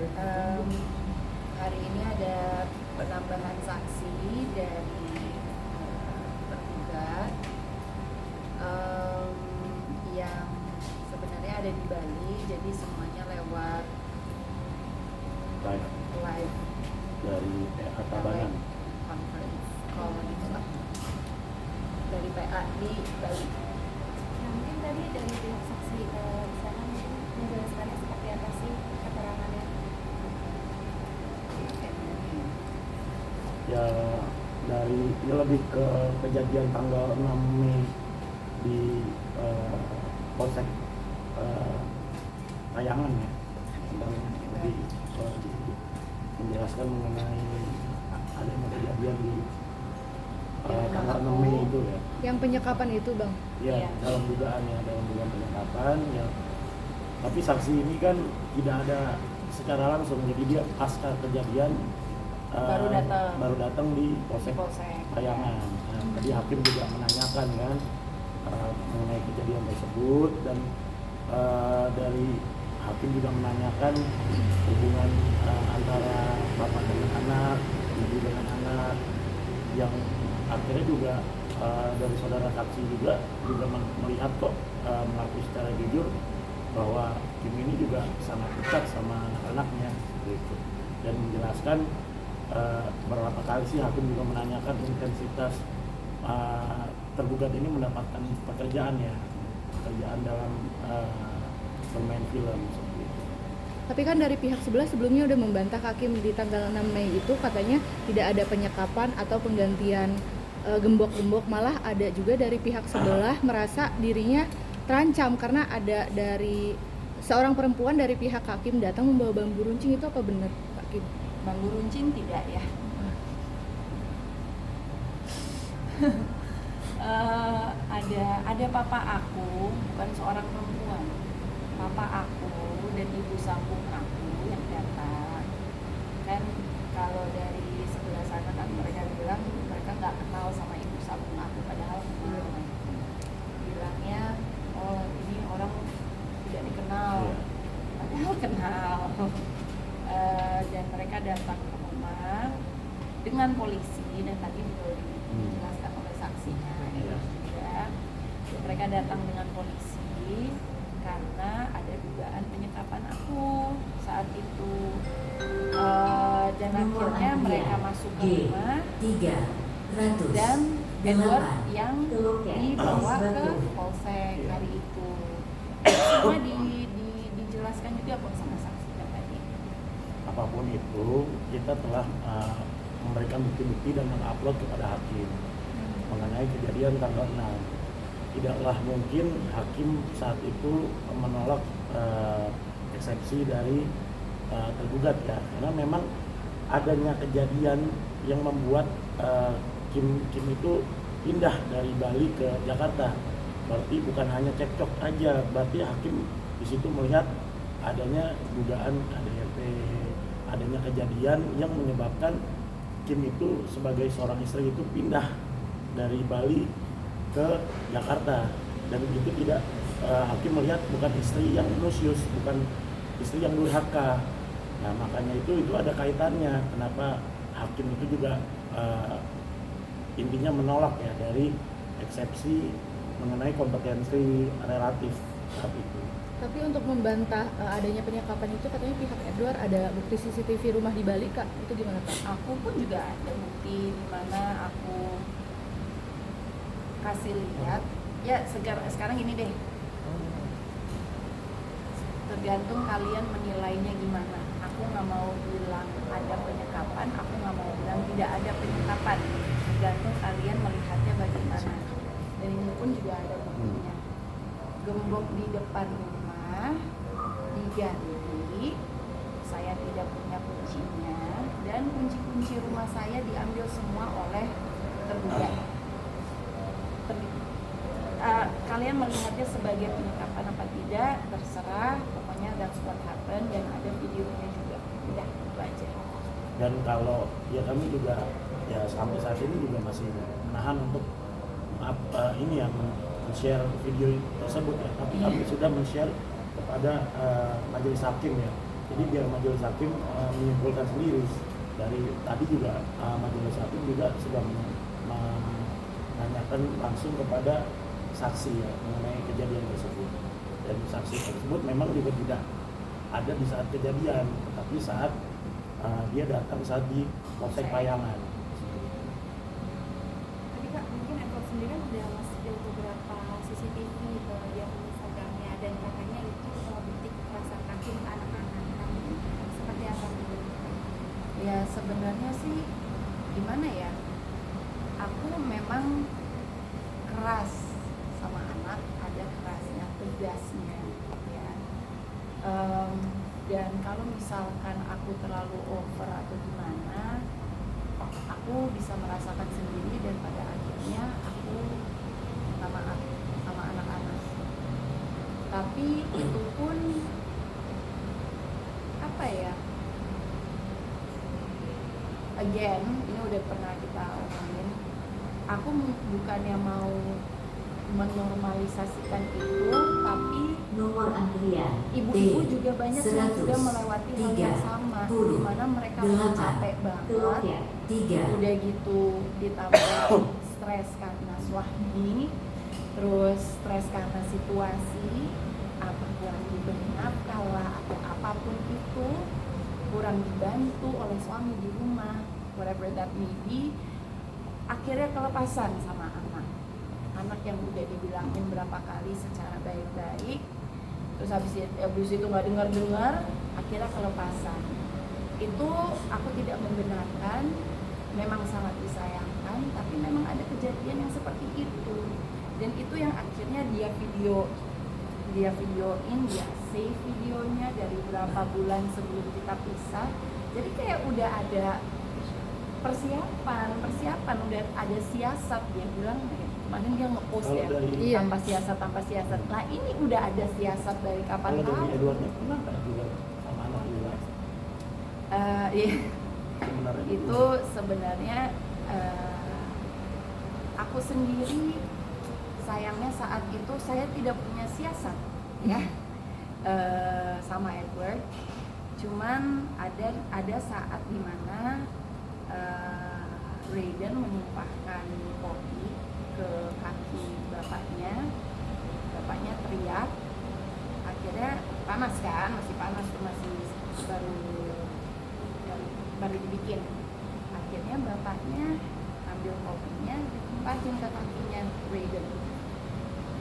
Em, Hari ini ada penambahan saksi dari tergugat yang sebenarnya ada di Bali, jadi semuanya lewat live dari PA Tabanan. conference call gitu lah, dari PA di Bali. Nah, mungkin tadi dari pihak saksi di sana mungkin menjelaskannya seperti apa sih keterangannya? Ya dari ya lebih ke kejadian tanggal 6 Mei di Polsek Kayangan ya. Jadi menjelaskan mengenai adanya kejadian di tanggal 6 Mei itu ya. Yang penyekapan itu, Bang? Ya, Iya. dalam dugaan penyekapan ya. Tapi saksi ini kan tidak ada secara langsung, jadi dia pasca kejadian baru datang di Polsek Kayangan. Nah, tadi hakim juga menanyakan kan mengenai kejadian tersebut, dan dari hakim juga menanyakan hubungan antara bapak dengan anak, ibu dengan anak, yang akhirnya juga dari saudara saksi juga melihat kok mengaku secara jujur bahwa Kim ini juga sangat dekat sama anak-anaknya gitu, dan menjelaskan beberapa kali sih hakim juga menanyakan intensitas tergugat ini mendapatkan pekerjaan dalam bermain film seperti itu. Tapi kan dari pihak sebelah sebelumnya udah membantah hakim di tanggal 6 Mei itu katanya tidak ada penyekapan atau penggantian gembok-gembok, malah ada juga dari pihak sebelah merasa dirinya terancam karena ada dari seorang perempuan dari pihak hakim datang membawa bambu runcing. Itu apa benar, Pak Kim? Bambu runcing tidak ya? Ada papa aku, bukan seorang perempuan. Papa aku dan ibu sambung aku yang datang. Kan kalau dari sebelah sana kan mereka bilang mereka nggak kenal sama ibu sambung aku, padahal bilangnya oh ini orang tidak dikenal, padahal kenal. Dan mereka datang ke rumah dengan polisi, dan tadi sudah dijelaskan oleh saksinya juga. Mereka datang dengan polisi karena ada dugaan penyekapan aku saat itu, dan akhirnya mereka masuk ke rumah dan Edward yang dibawa ke polsek hari itu. Semua dijelaskan juga kok sama saksi tadi. Apapun itu, kita telah memberikan bukti-bukti dan mengupload kepada hakim mengenai kejadian tanggal 6. Tidaklah mungkin hakim saat itu menolak eksepsi dari tergugat ya, karena memang adanya kejadian yang membuat Kim itu pindah dari Bali ke Jakarta. Berarti bukan hanya cekcok aja, berarti hakim di situ melihat adanya dugaan KDRT, adanya kejadian yang menyebabkan Kim itu sebagai seorang istri itu pindah dari Bali ke Jakarta, dan itu tidak hakim melihat bukan istri yang nusius, bukan istri yang durhaka. Nah makanya itu ada kaitannya kenapa hakim itu juga intinya menolak ya dari eksepsi mengenai kompetensi relatif saat itu. Tapi untuk membantah adanya penyekapan itu katanya pihak Edward ada bukti CCTV rumah di Bali, Kak. Itu gimana, Kak? Aku pun juga ada bukti di mana aku kasih lihat. Ya sekarang ini deh, tergantung kalian menilainya gimana. Aku nggak mau bilang ada penyekapan, aku nggak mau bilang tidak ada penyekapan. Tergantung kalian melihatnya bagaimana. Dan ini pun juga ada buktinya. Gembok di depan rumah diganti, saya tidak punya kuncinya, dan kunci-kunci rumah saya diambil semua oleh tergugat. Kalian melihatnya sebagai penyekapan apa tidak, terserah, pokoknya that's what happened, dan ada videonya juga. Udah, itu aja. Dan kalau ya kami juga ya sampai saat ini juga masih menahan untuk ini yang men-share video tersebut ya, tapi kami sudah men-share kepada majelis hakim ya, Jadi biar majelis hakim menyimpulkan sendiri. Dari tadi juga majelis hakim juga sudah menanyakan langsung kepada saksi ya mengenai kejadian tersebut. Dan saksi tersebut memang juga tidak ada di saat kejadian, tetapi saat dia datang saat di Polsek Payangan. Tapi Kak, mungkin Edward sendiri kan udah masukin beberapa CCTV yang Instagramnya dan katanya itu bukti kekerasan hakim ke anak-anak. Seperti apa menurut Kak? Ya sebenarnya sih gimana ya, aku memang keras sama anak, ada kerasnya, tegasnya ya. Dan kalau misalkan aku terlalu over atau gimana, aku bisa merasakan sendiri dan pada akhirnya aku minta maaf sama anak-anak. Tapi itu pun apa ya, again ini udah pernah kita omongin, aku bukannya mau menormalisasikan itu, tapi nomor antrian ibu-ibu juga banyak yang sudah melewati hal yang sama, di mana mereka udah capek banget, udah gitu ditambah stres karena suami, terus stres karena situasi, apa kurang diberi nafkah lah atau apapun itu, kurang dibantu oleh suami di rumah, whatever that may be, akhirnya kelepasan sama anak yang udah dibilangin berapa kali secara baik-baik, terus habis itu nggak dengar, akhirnya kelepasan. Itu aku tidak membenarkan, memang sangat disayangkan, tapi memang ada kejadian yang seperti itu, dan itu yang akhirnya dia videoin, dia save videonya dari berapa bulan sebelum kita pisah. Jadi kayak udah ada persiapan, udah ada siasat. Dia bilang kemarin dia ngepost ya, tanpa siasat. Nah ini udah ada siasat dari kapan tahu. Kalau dari Edwardnya pernah nggak juga sama anak juga? Iya. Sebenarnya Itu sebenarnya aku sendiri sayangnya saat itu saya tidak punya siasat ya sama Edward. Cuman ada saat dimana Raiden menumpahkan kopi ke kaki bapaknya teriak, akhirnya panas kan, masih panas tuh, masih baru dibikin. Akhirnya bapaknya ambil kopinya ditumpahin ke kakinya Raiden.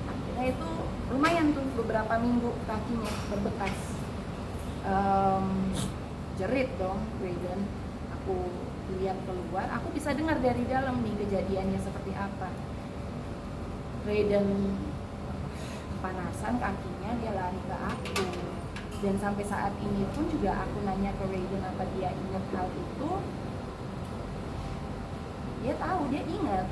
Akhirnya itu lumayan tuh beberapa minggu kakinya berbekas, jerit dong Raiden. Aku lihat keluar, aku bisa dengar dari dalam nih kejadiannya seperti apa. Raiden panasan kakinya, dia lari ke aku, dan sampai saat ini pun juga aku nanya ke Raiden apa dia ingat hal itu, dia tahu, dia ingat,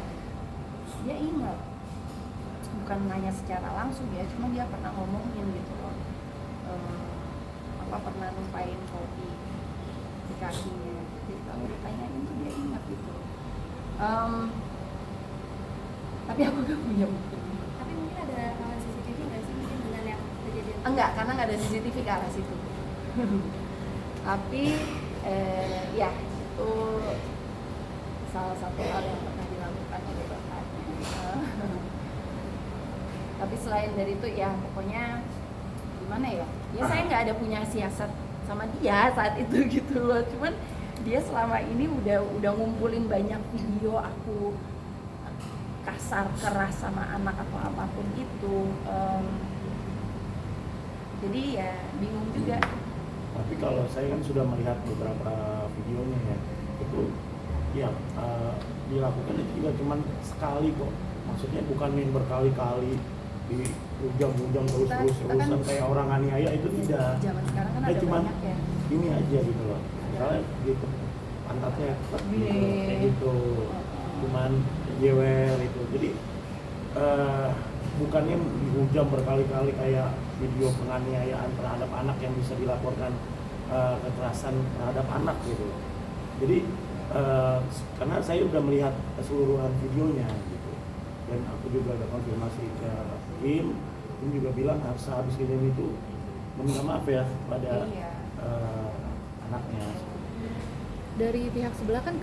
bukan nanya secara langsung ya, cuma dia pernah ngomongin gitu loh, pernah numpain kopi di kakinya. Jadi kalau ditanyain tuh dia ingat gitu. Tapi aku gak punya bukti. Tapi mungkin ada CCTV nggak sih mungkin dengan yang kejadian? Enggak, karena nggak ada CCTV ke arah situ. Tapi ya itu salah satu hal yang pernah dilakukan oleh bapaknya. Tapi selain dari itu ya pokoknya gimana ya? Ya saya nggak ada punya siasat sama dia saat itu gitu loh. Cuman dia selama ini udah ngumpulin banyak video aku kasar keras sama anak atau apapun itu. Jadi ya bingung juga. Tapi kalau saya kan sudah melihat beberapa videonya ya, itu ya dilakukan itu juga cuma sekali kok. Maksudnya bukan yang berkali-kali dihujam-hujam terus-terusan kan, kayak orang aniaya itu tidak. Zaman sekarang kan ada cuman banyak ya. Ini aja gitu loh. Misalnya gitu pantatnya gitu, kayak gitu. Cuman jewer itu. Jadi bukannya dihujam berkali-kali kayak video penganiayaan terhadap anak yang bisa dilaporkan kekerasan terhadap anak gitu. Jadi karena saya udah melihat keseluruhan videonya gitu, dan aku juga ada konfirmasi ke Kim juga bilang habis kejadian itu meminta maaf ya pada anaknya. Dari pihak sebelah kan